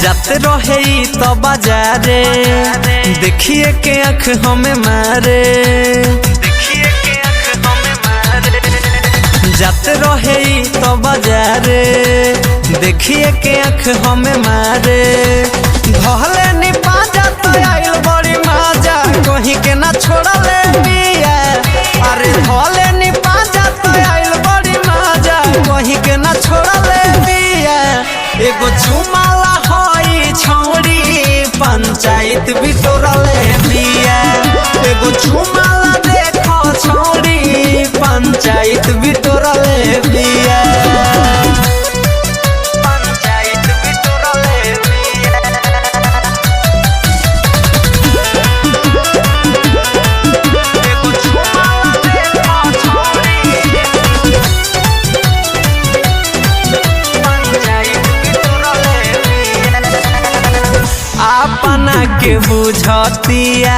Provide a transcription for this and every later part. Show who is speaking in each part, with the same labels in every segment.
Speaker 1: जाते रहे तो बाजारे देखिए के आँख हमें मारे, जाते रहे तो बाजारे देखिए के आँख हमें मारे। धोले नी पाजा तो आइल बड़ी माजा कहीं के ना छोड़ले बिया। अरे धोले नी पाजा तो आइल बड़ी माजा कहीं के ना छोड़ले बिया। एगो चुमाला होई छौड़ी पंचायत भी तोड़ले बिया। एगो चुमाला देखो छौड़ी पंचायत भी तोड़ले बिया। अपना के बुझतिया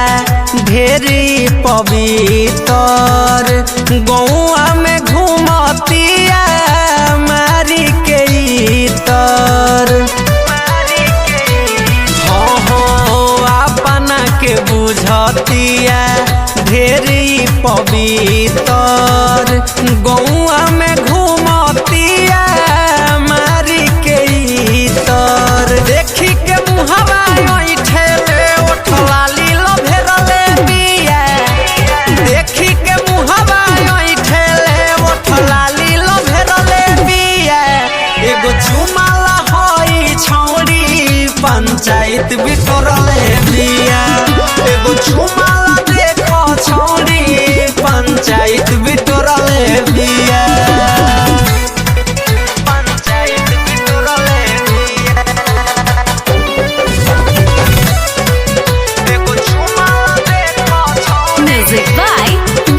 Speaker 1: ढेरी पवित्र, गौआ में घूमतिया मारी के इतर। हो अपना के बुझतिया ढेरी पवित्र, गौआ में घूमतिया मारी के इतर। देखी के मुहवा पंचायत भी तोड़ले बिया। एगो चुमाला देखो छौड़ी पंचायत भी तोड़ले बिया। पंचायत भी तोड़ले बिया। एगो चुमाला देखो छौड़ी।
Speaker 2: म्यूजिक बाय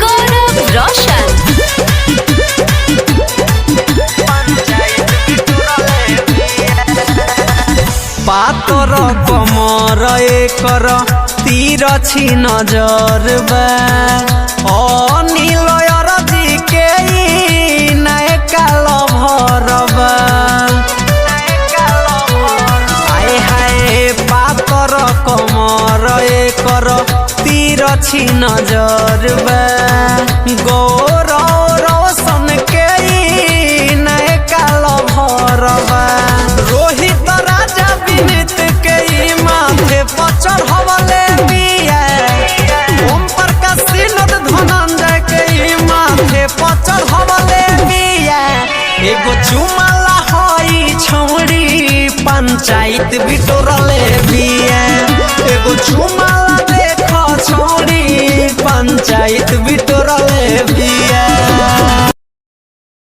Speaker 2: गौरव रोशन।
Speaker 1: पातर कमर एकर तीर छी नजर बा। अनिल जी के नयका लभर बा। आए हाय पातर कमर एकर तीर छी नजर बा। गौरव रोशन के नयका लभर बा। रोहित राजा विनीत के माथे पचर हवले बिया। ओम प्रकाश सिनद धनंजय के माथे पचर हवले बिया। एगो चुमाला होई छौड़ी पंचायत भी तोड़ले बिया। एगो चुमाला देखो छौड़ी पंचायत भी तोड़ले बिया।